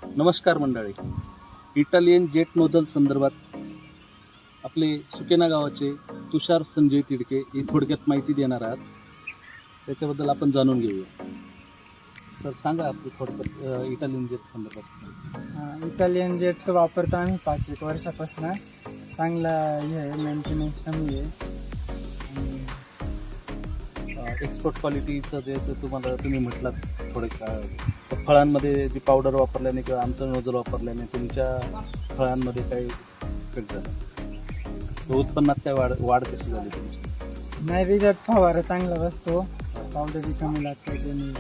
नमस्कार मंडळी. Italian jet nozzle संदर्भात आपले सुकेना गावाचे तुषार संजय तिडके ही थोडक्यात माहिती देणार आहात. त्याच्याबद्दल आपण जाणून घेऊया. सर सांगा आपलं थोडक्यात इटालियन जेट संदर्भात. इटालियन जेटचं वापरतो आम्ही 5-1 वर्षापासून. चांगला हे आहे, मेंटेनन्स कमी आहे. एक्सपोर्ट क्वालिटीचं जे तुम्ही म्हटलात थोडक्यात, फळांमध्ये जी पावडर वापरल्याने किंवा आमचं नोझल वापरल्याने तुमच्या फळांमध्ये काही इफेक्ट झाला? उत्पन्नात काय वाढ कशी झाली तुमची? नाही, रिझल्ट फवारा चांगला बसतो, पावडरही कमी लागते, त्याने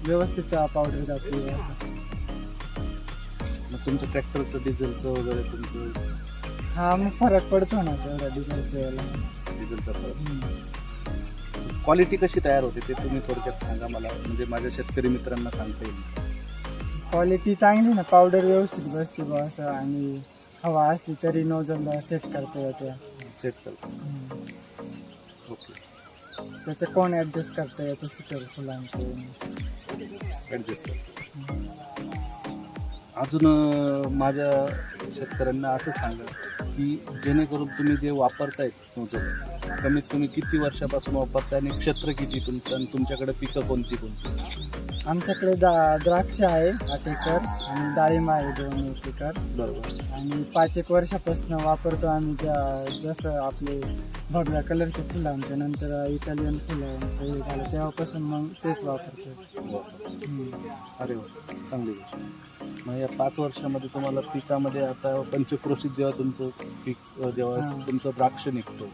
व्यवस्थित पावडर जाते असं. मग तुमचं ट्रॅक्टरचं डिझेलचं वगैरे तुमचं? हा, मग फरक पडतो ना तेवढा डिझेलच्या वेळेला. डिझेलचा फरक. क्वालिटी कशी तयार होते ते तुम्ही थोडक्यात सांगा मला, म्हणजे माझ्या शेतकरी मित्रांना सांगता येईल. क्वालिटी चांगली ना, पावडर व्यवस्थित बसते बा असं, आणि हवा असली तरी नोझलला सेट करता येते. सेट करतो. ओके. त्याचं कोण ॲडजस्ट करता येतं सुटर फुलांचं ॲडजस्ट करतो. अजून माझ्या शेतकऱ्यांना असं सांगा की जेणेकरून तुम्ही जे वापरतायत नोझल, कमीत कमी किती वर्षापासून वापरताय आणि क्षेत्र किती तुमचं, आणि तुमच्याकडे पिकं कोणती कोणती? आमच्याकडे द्राक्ष आहे 8 एकर आणि डाळिंब आहे 2 एकर. बरोबर. आणि 5-1 वर्षापासून वापरतो आम्ही. जसं आपले भगव्या कलरचे फुलांचे, नंतर इटालियन फुलांचं हे झालं तेव्हापासून मग तेच वापरतो. अरे वा, चांगली गोष्ट. मग या 5 वर्षामध्ये तुम्हाला पिकामध्ये आता पंचक्रोशीत जेव्हा तुमचं पीक, जेव्हा तुमचं द्राक्ष निघतो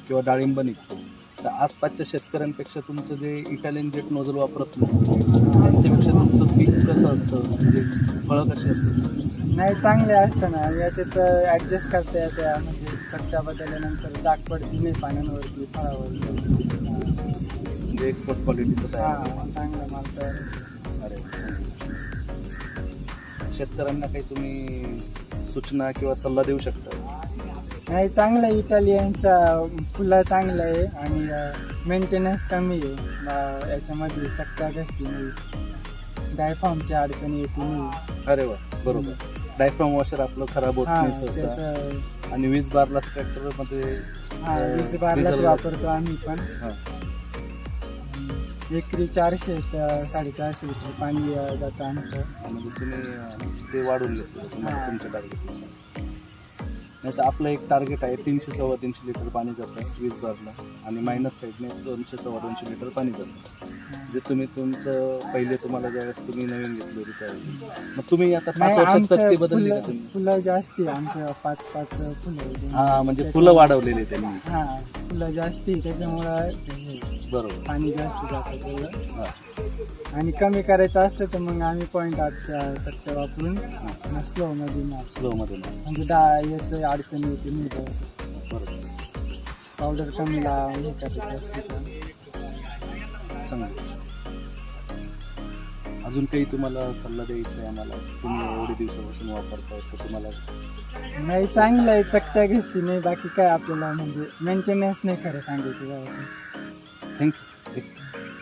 किंवा डाळिंब निघतो, तर आसपासच्या शेतकऱ्यांपेक्षा तुमचं जे इटालियन जेट नोझल वापरत नाही त्यांच्यापेक्षा तुमचं पीक कसं असतं, म्हणजे फळं कशी असतात? नाही, चांगले असतं ना. याच्यात ॲडजस्ट करता येत्या, म्हणजे चट्ट्या बदलल्यानंतर डाग पडती नाही पाण्यावरती, फळावरती. म्हणजे एक्सपोर्ट क्वालिटीचं तयार. चांगला माल तयार होतो. अरे वा. शेतकऱ्यांना काही तुम्ही सूचना किंवा सल्ला देऊ शकता? नाही, चांगलं आहे. इटालियनचा फुलं चांगलं आहे आणि मेंटेनन्स कमी आहे. याच्यामध्ये चक्का जास्ती नाही, डायफॉर्मची अडचणी येते नाही. अरे वा, बरोबर. डायफ्राम वॉशर आपलं खराब होत नाही सहसा. त्याचं आणि वीज बारला ट्रॅक्टरमध्ये वीज बारलाच वापरतो आम्ही पण. एकरी 400 ते 450 लिटर पाणी जातं आमचं. म्हणजे तुम्ही ते वाढून घेतलं तुम्हाला तुमच्या टार्गेटनुसार. नाही तर आपलं एक टार्गेट आहे 300-350 लिटर पाणी जातं वीज बारला, आणि मायनस साईडने 200-250 लिटर पाणी जातं. म्हणजे तुम्ही तुमचं पहिले तुम्हाला ज्यावेळेस तुम्ही नवीन घेतली होती त्यावेळेस, मग तुम्ही आता 5 वर्षात कधी बदलली का तुम्ही? फुलं जास्ती आमच्या 5-5 फुलं. हां, म्हणजे फुलं वाढवलेली त्यांनी. हां, फुलं जास्ती, त्याच्यामुळं बरोबर पाणी जास्त जातं तेवढं. आणि कमी करायचं असलं तर मग आम्ही पॉईंट 8च्या चट्ट्या वापरून स्लोमध्ये म्हणजे याचं अडचणी येते नाही जास्त. बरोबर. पावडर कमी हे करायचं असतं तर. चांगलं. अजून काही तुम्हाला सल्ला द्यायचा आहे आम्हाला? तुम्ही एवढे दिवसापासून वापरताय तर तुम्हाला? नाही, चांगलं आहे. चकत्या घेसती नाही, बाकी काय आपल्याला म्हणजे मेंटेनन्स नाही खरं सांगायचं. थँक्यू.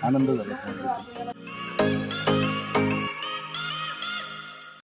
आनंद झाला.